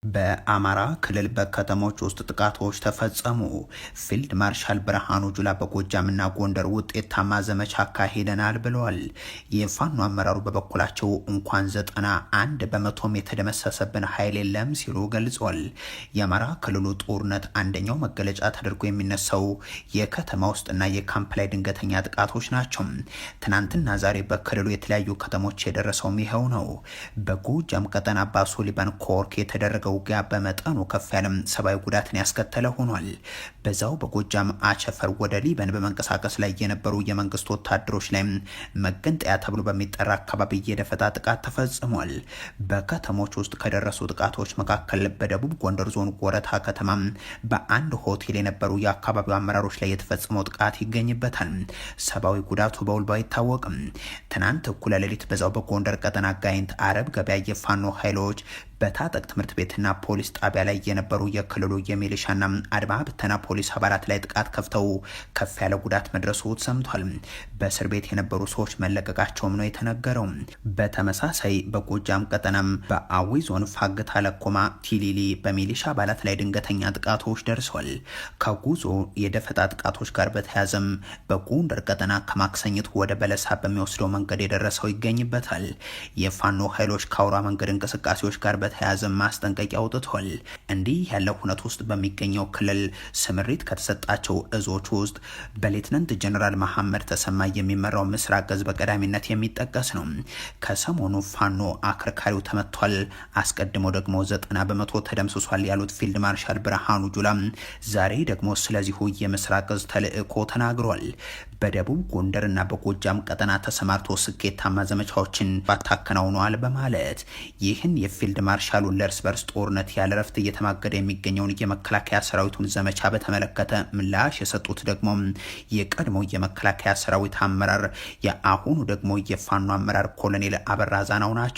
በአማራ ክልል በከተሞች ውስጥ ጥቃቶች ተፈጸሙ። ፊልድ ማርሻል ብርሃኑ ጁላ በጎጃምና ጎንደር ውጤታማ ዘመቻ አካሂደናል ብለዋል። የፋኖ አመራሩ በበኩላቸው እንኳን 91 በመቶም የተደመሰሰብን ኃይል የለም ሲሉ ገልጿል። የአማራ ክልሉ ጦርነት አንደኛው መገለጫ ተደርጎ የሚነሳው የከተማ ውስጥና የካምፕ ላይ ድንገተኛ ጥቃቶች ናቸው። ትናንትና ዛሬ በክልሉ የተለያዩ ከተሞች የደረሰውም ይኸው ነው። በጎጃም ቀጠና ባሶ ሊበን ኮርክ የተደረገው ውጊያ በመጠኑ ከፍ ያለም ሰብአዊ ጉዳትን ያስከተለ ሆኗል። በዛው በጎጃም አቸፈር ወደ ሊበን በመንቀሳቀስ ላይ የነበሩ የመንግስት ወታደሮች ላይ መገንጠያ ተብሎ በሚጠራ አካባቢ የደፈጣ ጥቃት ተፈጽሟል። በከተሞች ውስጥ ከደረሱ ጥቃቶች መካከል በደቡብ ጎንደር ዞን ወረታ ከተማ በአንድ ሆቴል የነበሩ የአካባቢው አመራሮች ላይ የተፈጸመው ጥቃት ይገኝበታል። ሰብአዊ ጉዳቱ በውል ባይታወቅም ትናንት እኩለ ሌሊት በዛው በጎንደር ቀጠና ጋይንት አረብ ገበያ የፋኖ ኃይሎች በታጠቅ ትምህርት ቤትና ፖሊስ ጣቢያ ላይ የነበሩ የክልሉ የሚሊሻና አድማ ብተና ፖሊስ አባላት ላይ ጥቃት ከፍተው ከፍ ያለ ጉዳት መድረሱ ሰምቷል። በእስር ቤት የነበሩ ሰዎች መለቀቃቸውም ነው የተነገረው። በተመሳሳይ በጎጃም ቀጠናም በአዊ ዞን ፋግታ ለኮማ ቲሊሊ በሚሊሻ አባላት ላይ ድንገተኛ ጥቃቶች ደርሰዋል። ከጉዞ የደፈጣ ጥቃቶች ጋር በተያያዘም በጎንደር ቀጠና ከማክሰኝት ወደ በለሳ በሚወስደው መንገድ የደረሰው ይገኝበታል። የፋኖ ኃይሎች ከአውራ መንገድ እንቅስቃሴዎች ጋር በተያያዘ ማስጠንቀቂያ አውጥቷል። እንዲህ ያለው ሁነት ውስጥ በሚገኘው ክልል ስምሪት ከተሰጣቸው እዞች ውስጥ በሌትናንት ጀነራል መሐመድ ተሰማ የሚመራው ምስራቅ እዝ በቀዳሚነት የሚጠቀስ ነው። ከሰሞኑ ፋኖ አከርካሪው ተመቷል፣ አስቀድሞ ደግሞ 90 በመቶ ተደምስሷል ያሉት ፊልድ ማርሻል ብርሃኑ ጁላ ዛሬ ደግሞ ስለዚሁ የምስራቅ እዝ ተልእኮ ተናግሯል። በደቡብ ጎንደርና በጎጃም ቀጠና ተሰማርቶ ስኬታማ ዘመቻዎችን ባታከናውነዋል በማለት ይህን የፊልድ ማርሻሉን ለእርስ በርስ ጦርነት ያለ ረፍት እየተማገደ የሚገኘውን የመከላከያ ሰራዊቱን ዘመቻ በተመለከተ ምላሽ የሰጡት ደግሞ የቀድሞ የመከላከያ ሰራዊት አመራር የአሁኑ ደግሞ የፋኖ አመራር ኮሎኔል አበራ ዛናው ናቸው።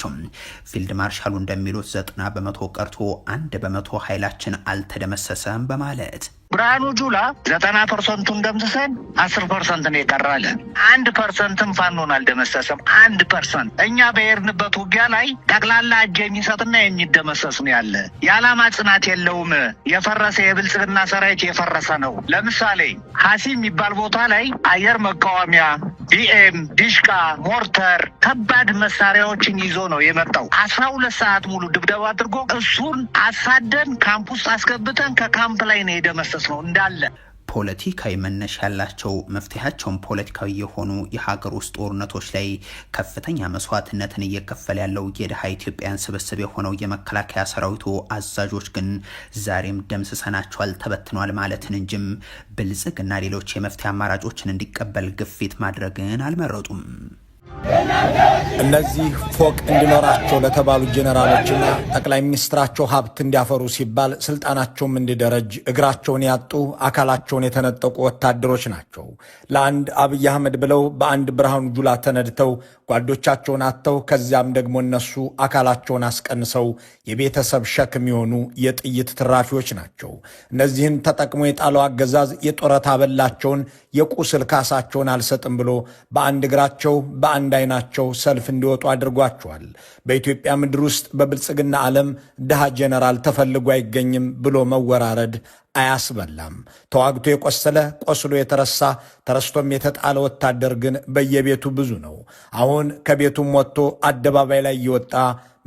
ፊልድ ማርሻሉ እንደሚሉት 90 በመቶ ቀርቶ 1 በመቶ ኃይላችን አልተደመሰሰም በማለት ብርሃኑ ጁላ 90% ደምስሰን 10% ነው የቀራለ። 1%ም ፋኖን አልደመሰሰም። 1% እኛ በየርንበት ውጊያ ላይ ጠቅላላ እጅ የሚሰጥና የሚደመሰስ ነው ያለ። የዓላማ ጽናት የለውም። የፈረሰ የብልጽግና ሰራዊት የፈረሰ ነው። ለምሳሌ ሀሲ የሚባል ቦታ ላይ አየር መቃወሚያ ቢኤም፣ ዲሽቃ፣ ሞርተር ከባድ መሳሪያዎችን ይዞ ነው የመጣው። 12 ሰዓት ሙሉ ድብደባ አድርጎ እሱን አሳደን ካምፕ ውስጥ አስገብተን ከካምፕ ላይ ነው የደመሰስ ነው እንዳለ። ፖለቲካዊ መነሻ ያላቸው መፍትሄያቸውን ፖለቲካዊ የሆኑ የሀገር ውስጥ ጦርነቶች ላይ ከፍተኛ መስዋዕትነትን እየከፈለ ያለው የድሃ ኢትዮጵያን ስብስብ የሆነው የመከላከያ ሰራዊቱ አዛዦች ግን ዛሬም ደምስሰናቸዋል፣ ተበትኗል ማለትን እንጂም ብልጽግና ሌሎች የመፍትሄ አማራጮችን እንዲቀበል ግፊት ማድረግን አልመረጡም። እነዚህ ፎቅ እንዲኖራቸው ለተባሉ ጄኔራሎችና ጠቅላይ ሚኒስትራቸው ሀብት እንዲያፈሩ ሲባል ስልጣናቸውም እንዲደረጅ እግራቸውን ያጡ አካላቸውን የተነጠቁ ወታደሮች ናቸው። ለአንድ አብይ አህመድ ብለው በአንድ ብርሃኑ ጁላ ተነድተው ጓዶቻቸውን አጥተው ከዚያም ደግሞ እነሱ አካላቸውን አስቀንሰው የቤተሰብ ሸክም የሆኑ የጥይት ትራፊዎች ናቸው። እነዚህን ተጠቅሞ የጣለው አገዛዝ የጡረታ አበላቸውን የቁስል ካሳቸውን አልሰጥም ብሎ በአንድ እግራቸው በአንድ አይናቸው ሰልፍ እንዲወጡ አድርጓቸዋል። በኢትዮጵያ ምድር ውስጥ በብልጽግና ዓለም ድሃ ጄኔራል ተፈልጎ አይገኝም ብሎ መወራረድ አያስበላም። ተዋግቶ የቆሰለ ቆስሎ የተረሳ ተረስቶም የተጣለ ወታደር ግን በየቤቱ ብዙ ነው። አሁን ከቤቱም ወጥቶ አደባባይ ላይ እየወጣ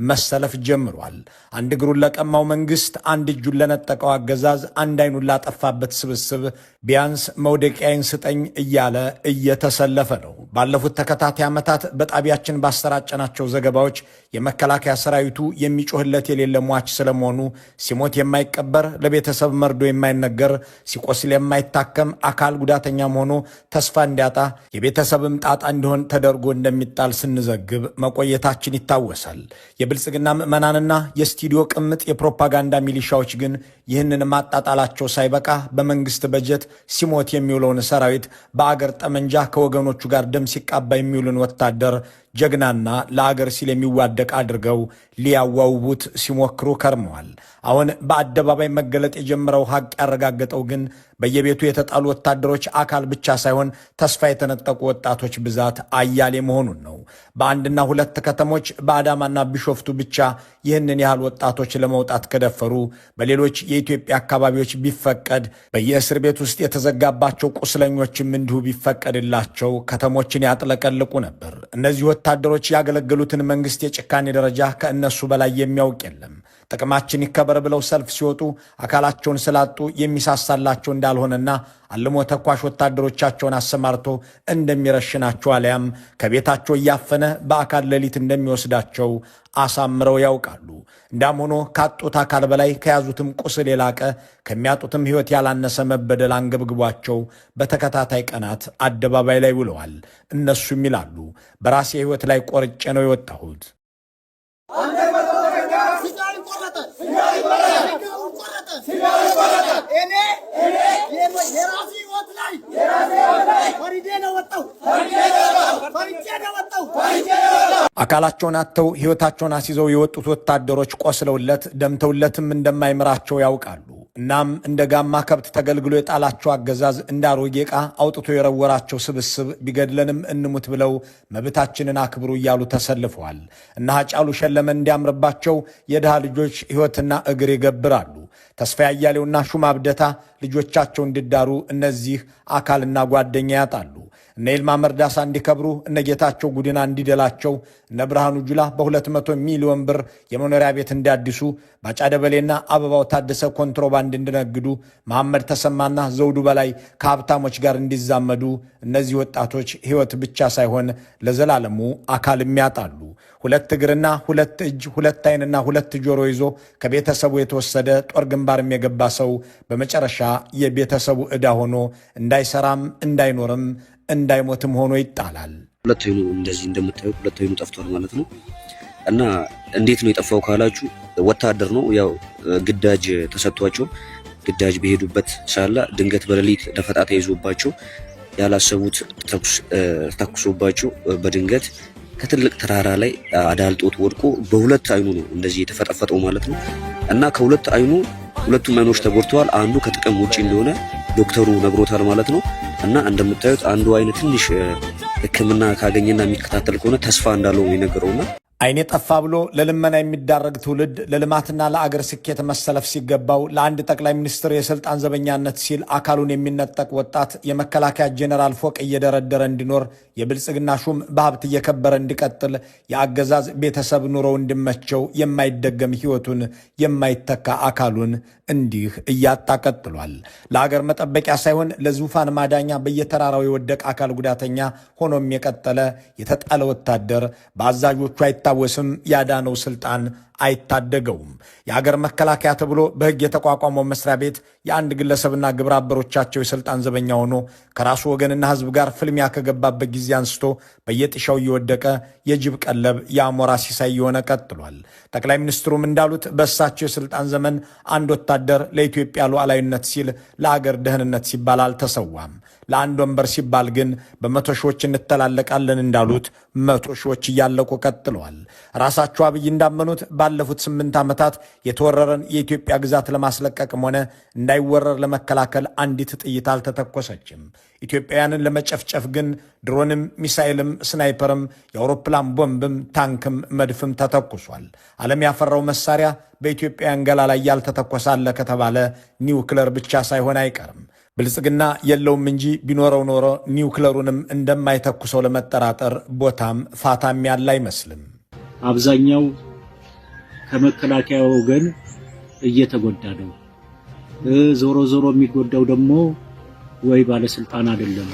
መሰለፍ ጀምሯል። አንድ እግሩን ለቀማው መንግስት፣ አንድ እጁን ለነጠቀው አገዛዝ፣ አንድ አይኑን ላጠፋበት ስብስብ ቢያንስ መውደቂያዬን ስጠኝ እያለ እየተሰለፈ ነው። ባለፉት ተከታታይ ዓመታት በጣቢያችን ባሰራጨናቸው ዘገባዎች የመከላከያ ሰራዊቱ የሚጮህለት የሌለ ሟች ስለመሆኑ፣ ሲሞት የማይቀበር ለቤተሰብ መርዶ የማይነገር፣ ሲቆስል የማይታከም አካል ጉዳተኛ መሆኑ ተስፋ እንዲያጣ የቤተሰብም ጣጣ እንዲሆን ተደርጎ እንደሚጣል ስንዘግብ መቆየታችን ይታወሳል። የብልጽግና ምዕመናንና የስቱዲዮ ቅምጥ የፕሮፓጋንዳ ሚሊሻዎች ግን ይህንን ማጣጣላቸው ሳይበቃ በመንግስት በጀት ሲሞት የሚውለውን ሰራዊት፣ በአገር ጠመንጃ ከወገኖቹ ጋር ደም ሲቃባ የሚውልን ወታደር ጀግናና ለአገር ሲል የሚዋደቅ አድርገው ሊያዋውቡት ሲሞክሩ ከርመዋል። አሁን በአደባባይ መገለጥ የጀመረው ሐቅ ያረጋገጠው ግን በየቤቱ የተጣሉ ወታደሮች አካል ብቻ ሳይሆን ተስፋ የተነጠቁ ወጣቶች ብዛት አያሌ መሆኑን ነው። በአንድና ሁለት ከተሞች በአዳማና ቢሾፍቱ ብቻ ይህንን ያህል ወጣቶች ለመውጣት ከደፈሩ በሌሎች የኢትዮጵያ አካባቢዎች ቢፈቀድ በየእስር ቤት ውስጥ የተዘጋባቸው ቁስለኞችም እንዲሁ ቢፈቀድላቸው ከተሞችን ያጥለቀልቁ ነበር። እነዚህ ወታደሮች ያገለገሉትን መንግስት የጭካኔ ደረጃ ከእነሱ በላይ የሚያውቅ የለም። ጥቅማችን ይከበር ብለው ሰልፍ ሲወጡ አካላቸውን ስላጡ የሚሳሳላቸው እንዳልሆነና አልሞ ተኳሽ ወታደሮቻቸውን አሰማርቶ እንደሚረሽናቸው አሊያም ከቤታቸው እያፈነ በአካል ሌሊት እንደሚወስዳቸው አሳምረው ያውቃሉ። እንዳም ሆኖ ካጡት አካል በላይ ከያዙትም ቁስል የላቀ ከሚያጡትም ሕይወት ያላነሰ መበደል አንገብግቧቸው በተከታታይ ቀናት አደባባይ ላይ ውለዋል። እነሱም ይላሉ፣ በራሴ ሕይወት ላይ ቆርጬ ነው የወጣሁት። አካላቸውን አጥተው ሕይወታቸውን አስይዘው የወጡት ወታደሮች ቆስለውለት ደምተውለትም እንደማይምራቸው ያውቃሉ። እናም እንደ ጋማ ከብት ተገልግሎ የጣላቸው አገዛዝ እንደ አሮጌ ዕቃ አውጥቶ የረወራቸው ስብስብ ቢገድለንም እንሙት ብለው መብታችንን አክብሩ እያሉ ተሰልፈዋል። እና ሃጫሉ ሸለመን እንዲያምርባቸው የድሃ ልጆች ሕይወትና እግር ይገብራሉ። ተስፋ ያያሌውና ሹማ አብደታ ልጆቻቸው እንዲዳሩ እነዚህ አካልና ጓደኛ ያጣሉ። እነ ይልማ መርዳሳ እንዲከብሩ፣ እነ ጌታቸው ጉዲና እንዲደላቸው፣ እነ ብርሃኑ ጁላ በ200 ሚሊዮን ብር የመኖሪያ ቤት እንዲያድሱ፣ ባጫ ደበሌና አበባው ታደሰ ኮንትሮባንድ እንዲነግዱ፣ መሐመድ ተሰማና ዘውዱ በላይ ከሀብታሞች ጋር እንዲዛመዱ እነዚህ ወጣቶች ሕይወት ብቻ ሳይሆን ለዘላለሙ አካልም ያጣሉ። ሁለት እግርና ሁለት እጅ፣ ሁለት ዓይንና ሁለት ጆሮ ይዞ ከቤተሰቡ የተወሰደ ጦር ግንባርም የገባ ሰው በመጨረሻ የቤተሰቡ ዕዳ ሆኖ እንዳይሰራም እንዳይኖርም እንዳይሞትም ሆኖ ይጣላል። ሁለት አይኑ እንደዚህ እንደምታዩት ሁለት አይኑ ጠፍቷል ማለት ነው። እና እንዴት ነው የጠፋው ካላችሁ ወታደር ነው ያው ግዳጅ ተሰጥቷቸው ግዳጅ በሄዱበት ሳላ ድንገት በሌሊት ደፈጣ ተይዞባቸው ያላሰቡት ተኩሶባቸው በድንገት ከትልቅ ተራራ ላይ አዳልጦት ወድቆ በሁለት አይኑ ነው እንደዚህ የተፈጠፈጠው ማለት ነው። እና ከሁለት አይኑ ሁለቱም አይኖች ተጎድተዋል። አንዱ ከጥቅም ውጪ እንደሆነ ዶክተሩ ነግሮታል ማለት ነው። እና እንደምታዩት አንዱ አይን ትንሽ ሕክምና ካገኘና የሚከታተል ከሆነ ተስፋ እንዳለው ነው የነገረውና አይኔ ጠፋ ብሎ ለልመና የሚዳረግ ትውልድ ለልማትና ለአገር ስኬት መሰለፍ ሲገባው ለአንድ ጠቅላይ ሚኒስትር የስልጣን ዘበኛነት ሲል አካሉን የሚነጠቅ ወጣት የመከላከያ ጄኔራል ፎቅ እየደረደረ እንዲኖር፣ የብልጽግና ሹም በሀብት እየከበረ እንዲቀጥል፣ የአገዛዝ ቤተሰብ ኑሮው እንዲመቸው የማይደገም ሕይወቱን የማይተካ አካሉን እንዲህ እያጣ ቀጥሏል። ለአገር መጠበቂያ ሳይሆን ለዙፋን ማዳኛ በየተራራው የወደቀ አካል ጉዳተኛ ሆኖም የቀጠለ የተጣለ ወታደር በአዛዦቹ አይታወስም፣ ያዳነው ስልጣን አይታደገውም። የአገር መከላከያ ተብሎ በሕግ የተቋቋመው መስሪያ ቤት የአንድ ግለሰብና ግብረ አበሮቻቸው የስልጣን ዘበኛ ሆኖ ከራሱ ወገንና ሕዝብ ጋር ፍልሚያ ከገባበት ጊዜ አንስቶ በየጥሻው እየወደቀ የጅብ ቀለብ የአሞራ ሲሳይ የሆነ ቀጥሏል። ጠቅላይ ሚኒስትሩም እንዳሉት በእሳቸው የስልጣን ዘመን አንድ ወታደር ለኢትዮጵያ ሉዓላዊነት ሲል ለአገር ደህንነት ሲባል አልተሰዋም። ለአንድ ወንበር ሲባል ግን በመቶ ሺዎች እንተላለቃለን እንዳሉት መቶ ሺዎች እያለቁ ቀጥለዋል። ራሳቸው አብይ እንዳመኑት ባለፉት 8 ዓመታት የተወረረን የኢትዮጵያ ግዛት ለማስለቀቅም ሆነ እንዳይወረር ለመከላከል አንዲት ጥይት አልተተኮሰችም። ኢትዮጵያውያንን ለመጨፍጨፍ ግን ድሮንም፣ ሚሳኤልም፣ ስናይፐርም፣ የአውሮፕላን ቦምብም፣ ታንክም፣ መድፍም ተተኩሷል። ዓለም ያፈራው መሳሪያ በኢትዮጵያውያን ገላ ላይ ያልተተኮሳለ ከተባለ ኒውክለር ብቻ ሳይሆን አይቀርም። ብልጽግና የለውም እንጂ ቢኖረው ኖሮ ኒውክለሩንም እንደማይተኩሰው ለመጠራጠር ቦታም ፋታም ያለ አይመስልም። አብዛኛው ከመከላከያ ወገን እየተጎዳ ነው። ዞሮ ዞሮ የሚጎዳው ደግሞ ወይ ባለስልጣን አይደለም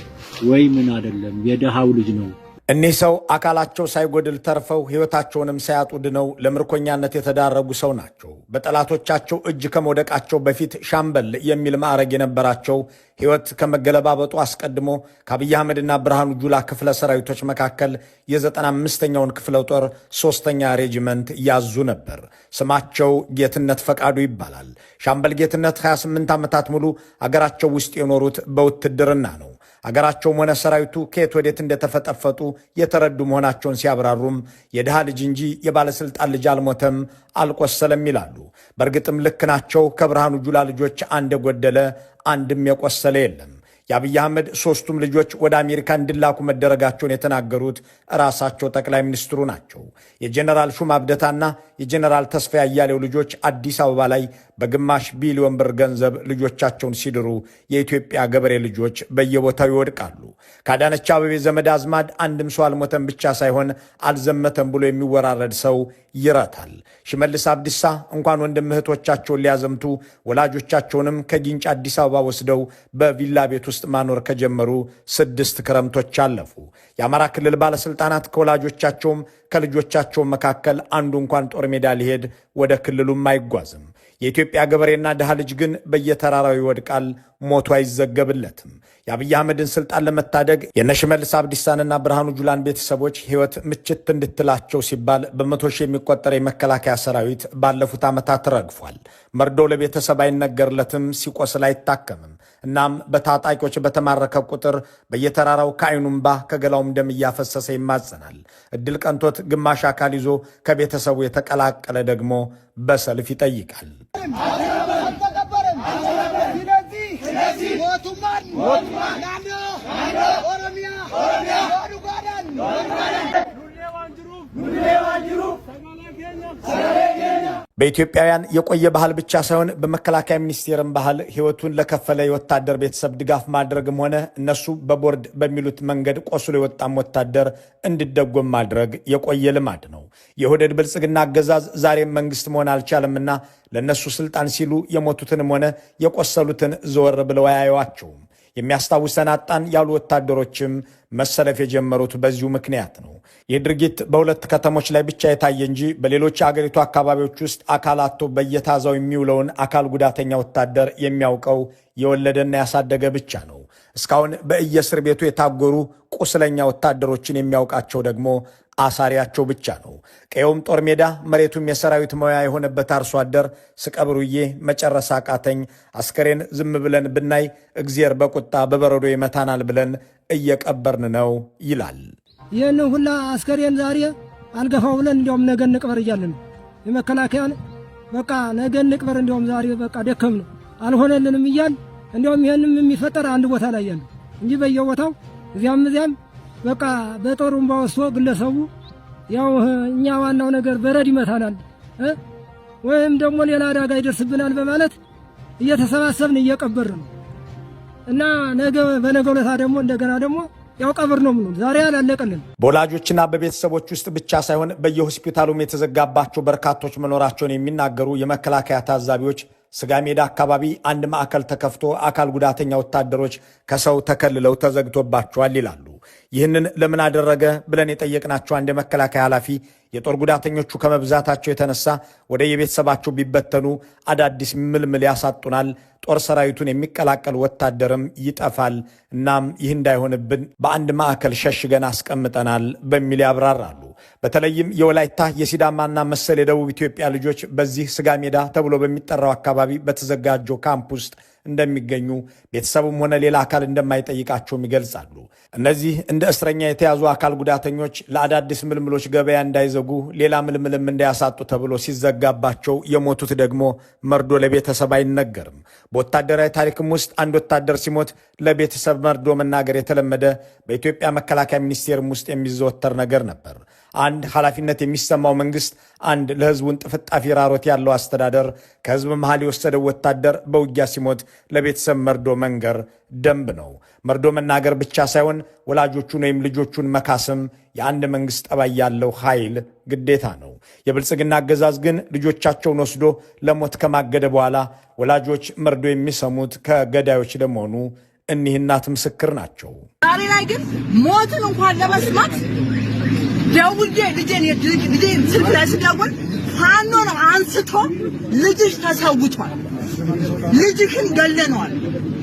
ወይ ምን አይደለም፣ የደሃው ልጅ ነው። እኒህ ሰው አካላቸው ሳይጎድል ተርፈው ሕይወታቸውንም ሳያጡ ድነው ለምርኮኛነት የተዳረጉ ሰው ናቸው። በጠላቶቻቸው እጅ ከመውደቃቸው በፊት ሻምበል የሚል ማዕረግ የነበራቸው፣ ሕይወት ከመገለባበጡ አስቀድሞ ከአብይ አህመድና ብርሃኑ ጁላ ክፍለ ሰራዊቶች መካከል የ95ኛውን ክፍለ ጦር 3ኛ ሬጂመንት ያዙ ነበር። ስማቸው ጌትነት ፈቃዱ ይባላል። ሻምበል ጌትነት 28 ዓመታት ሙሉ አገራቸው ውስጥ የኖሩት በውትድርና ነው። አገራቸውም ሆነ ሰራዊቱ ከየት ወዴት እንደተፈጠፈጡ የተረዱ መሆናቸውን ሲያብራሩም የድሃ ልጅ እንጂ የባለስልጣን ልጅ አልሞተም አልቆሰለም ይላሉ። በእርግጥም ልክ ናቸው። ከብርሃኑ ጁላ ልጆች አንድ የጎደለ አንድም የቆሰለ የለም። የአብይ አህመድ ሶስቱም ልጆች ወደ አሜሪካ እንዲላኩ መደረጋቸውን የተናገሩት ራሳቸው ጠቅላይ ሚኒስትሩ ናቸው። የጀነራል ሹማ አብደታና የጀነራል ተስፋዬ አያሌው ልጆች አዲስ አበባ ላይ በግማሽ ቢሊዮን ብር ገንዘብ ልጆቻቸውን ሲድሩ የኢትዮጵያ ገበሬ ልጆች በየቦታው ይወድቃሉ። ከአዳነች አቤቤ ዘመድ አዝማድ አንድም ሰው አልሞተም ብቻ ሳይሆን አልዘመተም ብሎ የሚወራረድ ሰው ይረታል። ሽመልስ አብዲሳ እንኳን ወንድም እህቶቻቸውን ሊያዘምቱ ወላጆቻቸውንም ከጊንጭ አዲስ አበባ ወስደው በቪላ ቤት ውስጥ ማኖር ከጀመሩ 6 ክረምቶች አለፉ። የአማራ ክልል ባለስልጣናት ከወላጆቻቸውም ከልጆቻቸውም መካከል አንዱ እንኳን ጦር ሜዳ ሊሄድ ወደ ክልሉም አይጓዝም። የኢትዮጵያ ገበሬና ድሃ ልጅ ግን በየተራራው ይወድቃል፣ ሞቱ አይዘገብለትም። የአብይ አህመድን ስልጣን ለመታደግ የነሽመልስ አብዲሳንና ብርሃኑ ጁላን ቤተሰቦች ሕይወት ምችት እንድትላቸው ሲባል በመቶ ሺህ የሚቆጠር የመከላከያ ሰራዊት ባለፉት ዓመታት ረግፏል። መርዶ ለቤተሰብ አይነገርለትም፣ ሲቆስል አይታከምም። እናም በታጣቂዎች በተማረከ ቁጥር በየተራራው ከዓይኑም እምባ ከገላውም ደም እያፈሰሰ ይማጸናል። እድል ቀንቶት ግማሽ አካል ይዞ ከቤተሰቡ የተቀላቀለ ደግሞ በሰልፍ ይጠይቃል። በኢትዮጵያውያን የቆየ ባህል ብቻ ሳይሆን በመከላከያ ሚኒስቴርም ባህል ሕይወቱን ለከፈለ የወታደር ቤተሰብ ድጋፍ ማድረግም ሆነ እነሱ በቦርድ በሚሉት መንገድ ቆስሎ የወጣም ወታደር እንዲደጎም ማድረግ የቆየ ልማድ ነው። የኦህዴድ ብልጽግና አገዛዝ ዛሬም መንግስት መሆን አልቻለምና ለነሱ ስልጣን ሲሉ የሞቱትንም ሆነ የቆሰሉትን ዘወር ብለው አያዩዋቸውም። የሚያስታውሰን አጣን ያሉ ወታደሮችም መሰለፍ የጀመሩት በዚሁ ምክንያት ነው። ይህ ድርጊት በሁለት ከተሞች ላይ ብቻ የታየ እንጂ በሌሎች የአገሪቱ አካባቢዎች ውስጥ አካል አጥቶ በየታዛው የሚውለውን አካል ጉዳተኛ ወታደር የሚያውቀው የወለደና ያሳደገ ብቻ ነው። እስካሁን በየእስር ቤቱ የታጎሩ ቁስለኛ ወታደሮችን የሚያውቃቸው ደግሞ አሳሪያቸው ብቻ ነው። ቀየውም ጦር ሜዳ መሬቱም የሰራዊት መያ የሆነበት አርሶ አደር ስቀብሩዬ መጨረስ አቃተኝ፣ አስከሬን ዝም ብለን ብናይ እግዚአብሔር በቁጣ በበረዶ ይመታናል ብለን እየቀበርን ነው ይላል። ይህን ሁላ አስከሬን ዛሬ አልገፋው ብለን እንዲያውም ነገ እንቅበር እያልን ነው። የመከላከያን በቃ ነገ እንቅበር እንዲያውም ዛሬ በቃ ደከምን አልሆነልንም እያል እንዲያውም ይህንም የሚፈጠር አንድ ቦታ ላይ ያለ እንጂ በየቦታው እዚያም በቃ በጦሩም ባወስቶ ግለሰቡ ያው እኛ ዋናው ነገር በረድ ይመታናል ወይም ደግሞ ሌላ አደጋ ይደርስብናል በማለት እየተሰባሰብን እየቀበርን ነው እና ነገ በነገው ዕለት ደግሞ እንደገና ደግሞ ያው ቀብር ነው ምኑ ዛሬ ያላለቀልን። በወላጆችና በቤተሰቦች ውስጥ ብቻ ሳይሆን በየሆስፒታሉም የተዘጋባቸው በርካቶች መኖራቸውን የሚናገሩ የመከላከያ ታዛቢዎች ስጋ ሜዳ አካባቢ አንድ ማዕከል ተከፍቶ አካል ጉዳተኛ ወታደሮች ከሰው ተከልለው ተዘግቶባቸዋል ይላሉ። ይህንን ለምን አደረገ ብለን የጠየቅናቸው አንድ የመከላከያ ኃላፊ የጦር ጉዳተኞቹ ከመብዛታቸው የተነሳ ወደ የቤተሰባቸው ቢበተኑ አዳዲስ ምልምል ያሳጡናል፣ ጦር ሰራዊቱን የሚቀላቀል ወታደርም ይጠፋል። እናም ይህ እንዳይሆንብን በአንድ ማዕከል ሸሽገን አስቀምጠናል በሚል ያብራራሉ። በተለይም የወላይታ የሲዳማና መሰል የደቡብ ኢትዮጵያ ልጆች በዚህ ስጋ ሜዳ ተብሎ በሚጠራው አካባቢ በተዘጋጀው ካምፕ ውስጥ እንደሚገኙ ቤተሰቡም ሆነ ሌላ አካል እንደማይጠይቃቸውም ይገልጻሉ። እነዚህ እንደ እስረኛ የተያዙ አካል ጉዳተኞች ለአዳዲስ ምልምሎች ገበያ እንዳይዘጉ ሌላ ምልምልም እንዳያሳጡ ተብሎ ሲዘጋባቸው የሞቱት ደግሞ መርዶ ለቤተሰብ አይነገርም። በወታደራዊ ታሪክም ውስጥ አንድ ወታደር ሲሞት ለቤተሰብ መርዶ መናገር የተለመደ በኢትዮጵያ መከላከያ ሚኒስቴርም ውስጥ የሚዘወተር ነገር ነበር። አንድ ኃላፊነት የሚሰማው መንግስት፣ አንድ ለህዝቡን ጥፍጣፊ ራሮት ያለው አስተዳደር ከህዝብ መሃል የወሰደው ወታደር በውጊያ ሲሞት ለቤተሰብ መርዶ መንገር ደንብ ነው። መርዶ መናገር ብቻ ሳይሆን ወላጆቹን ወይም ልጆቹን መካስም የአንድ መንግስት ጠባይ ያለው ኃይል ግዴታ ነው። የብልጽግና አገዛዝ ግን ልጆቻቸውን ወስዶ ለሞት ከማገደ በኋላ ወላጆች መርዶ የሚሰሙት ከገዳዮች ለመሆኑ እኒህ እናት ምስክር ናቸው። ዛሬ ላይ ግን ሞትን እንኳን ለመስማት ደውዬ ልጄን ስልክ ላይ ስደውል ፋኖ ነው አንስቶ ልጅሽ ተሰውቷል፣ ልጅሽን ገለነዋል፣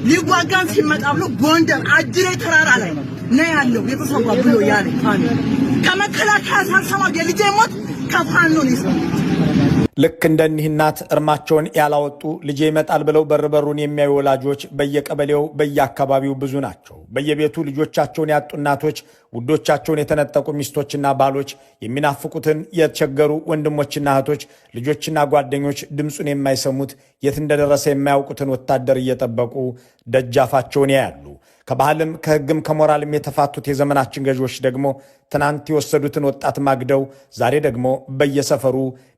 ሊዋጋን ሲመጣ ብሎ ጎንደር አጅሬ ተራራ ላይ ነው ያለው የተሰዋ ብሎ ያለ ፋኖ ከመከላከያ ሳልሰማው የልጄ ሞት ከፋኖ ነው የሰማሁት። ልክ እንደኒህ እናት እርማቸውን ያላወጡ ልጄ ይመጣል ብለው በርበሩን የሚያዩ ወላጆች በየቀበሌው በየአካባቢው ብዙ ናቸው። በየቤቱ ልጆቻቸውን ያጡ እናቶች፣ ውዶቻቸውን የተነጠቁ ሚስቶችና ባሎች፣ የሚናፍቁትን የተቸገሩ ወንድሞችና እህቶች፣ ልጆችና ጓደኞች ድምፁን የማይሰሙት የት እንደደረሰ የማያውቁትን ወታደር እየጠበቁ ደጃፋቸውን ያያሉ። ከባህልም ከሕግም ከሞራልም የተፋቱት የዘመናችን ገዢዎች ደግሞ ትናንት የወሰዱትን ወጣት ማግደው ዛሬ ደግሞ በየሰፈሩ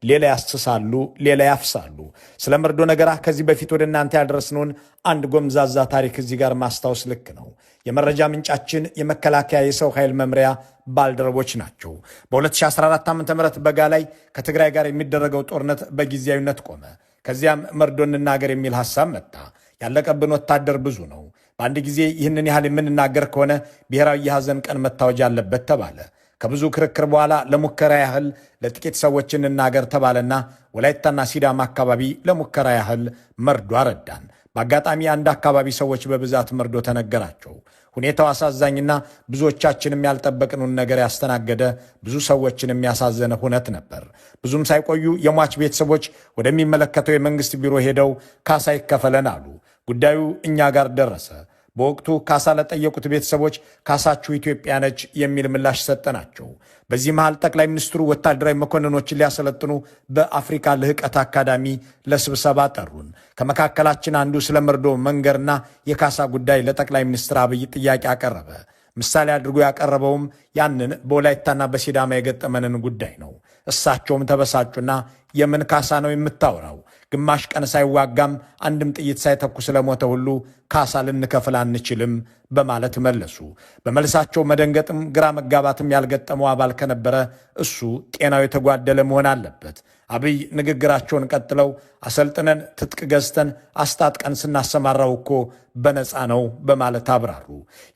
ሌላ ያስሳሉ፣ ሌላ ያፍሳሉ። ስለ መርዶ ነገራ ከዚህ በፊት ወደ እናንተ ያደረስነውን አንድ ጎምዛዛ ታሪክ እዚህ ጋር ማስታወስ ልክ ነው። የመረጃ ምንጫችን የመከላከያ የሰው ኃይል መምሪያ ባልደረቦች ናቸው። በ2014 ዓ.ም በጋ ላይ ከትግራይ ጋር የሚደረገው ጦርነት በጊዜያዊነት ቆመ። ከዚያም መርዶ እንናገር የሚል ሐሳብ መጣ። ያለቀብን ወታደር ብዙ ነው። በአንድ ጊዜ ይህንን ያህል የምንናገር ከሆነ ብሔራዊ የሐዘን ቀን መታወጅ አለበት ተባለ። ከብዙ ክርክር በኋላ ለሙከራ ያህል ለጥቂት ሰዎች እንናገር ተባለና ወላይታና ሲዳማ አካባቢ ለሙከራ ያህል መርዶ አረዳን። በአጋጣሚ አንድ አካባቢ ሰዎች በብዛት መርዶ ተነገራቸው። ሁኔታው አሳዛኝና ብዙዎቻችንም ያልጠበቅነውን ነገር ያስተናገደ ብዙ ሰዎችንም ያሳዘነ ሁነት ነበር። ብዙም ሳይቆዩ የሟች ቤተሰቦች ወደሚመለከተው የመንግስት ቢሮ ሄደው ካሳ ይከፈለን አሉ። ጉዳዩ እኛ ጋር ደረሰ። በወቅቱ ካሳ ለጠየቁት ቤተሰቦች ካሳችሁ ኢትዮጵያ ነች የሚል ምላሽ ሰጠናቸው። በዚህ መሃል ጠቅላይ ሚኒስትሩ ወታደራዊ መኮንኖችን ሊያሰለጥኑ በአፍሪካ ልህቀት አካዳሚ ለስብሰባ ጠሩን። ከመካከላችን አንዱ ስለ መርዶ መንገርና የካሳ ጉዳይ ለጠቅላይ ሚኒስትር አብይ ጥያቄ አቀረበ። ምሳሌ አድርጎ ያቀረበውም ያንን በወላይታና በሲዳማ የገጠመንን ጉዳይ ነው። እሳቸውም ተበሳጩና የምን ካሳ ነው የምታወራው? ግማሽ ቀን ሳይዋጋም አንድም ጥይት ሳይተኩ ስለሞተ ሁሉ ካሳ ልንከፍል አንችልም በማለት መለሱ። በመልሳቸው መደንገጥም ግራ መጋባትም ያልገጠመው አባል ከነበረ እሱ ጤናው የተጓደለ መሆን አለበት። አብይ ንግግራቸውን ቀጥለው አሰልጥነን ትጥቅ ገዝተን አስታጥቀን ስናሰማራው እኮ በነፃ ነው በማለት አብራሩ።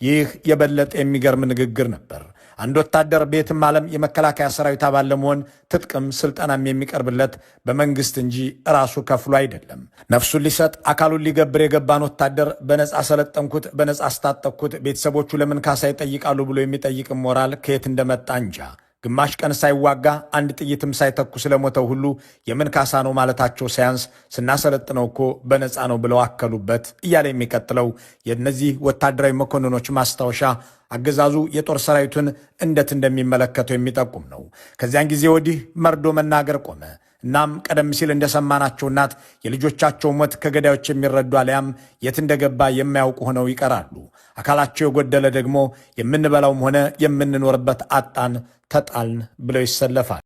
ይህ የበለጠ የሚገርም ንግግር ነበር። አንድ ወታደር ቤትም ዓለም የመከላከያ ሰራዊት አባል ለመሆን ትጥቅም ስልጠናም የሚቀርብለት በመንግስት እንጂ ራሱ ከፍሎ አይደለም። ነፍሱን ሊሰጥ አካሉን ሊገብር የገባን ወታደር በነፃ ሰለጠንኩት፣ በነፃ አስታጠቅኩት፣ ቤተሰቦቹ ለምን ካሳ ይጠይቃሉ ብሎ የሚጠይቅም ሞራል ከየት እንደመጣ እንጃ። ግማሽ ቀን ሳይዋጋ አንድ ጥይትም ሳይተኩ ስለሞተው ሁሉ የምን ካሳ ነው ማለታቸው ሳያንስ ስናሰለጥነው እኮ በነፃ ነው ብለው አከሉበት እያለ የሚቀጥለው የእነዚህ ወታደራዊ መኮንኖች ማስታወሻ አገዛዙ የጦር ሰራዊቱን እንዴት እንደሚመለከተው የሚጠቁም ነው። ከዚያን ጊዜ ወዲህ መርዶ መናገር ቆመ። እናም ቀደም ሲል እንደሰማናቸው እናት የልጆቻቸው ሞት ከገዳዮች የሚረዱ አሊያም የት እንደገባ የማያውቁ ሆነው ይቀራሉ። አካላቸው የጎደለ ደግሞ የምንበላውም ሆነ የምንኖርበት አጣን፣ ተጣልን ብለው ይሰለፋል።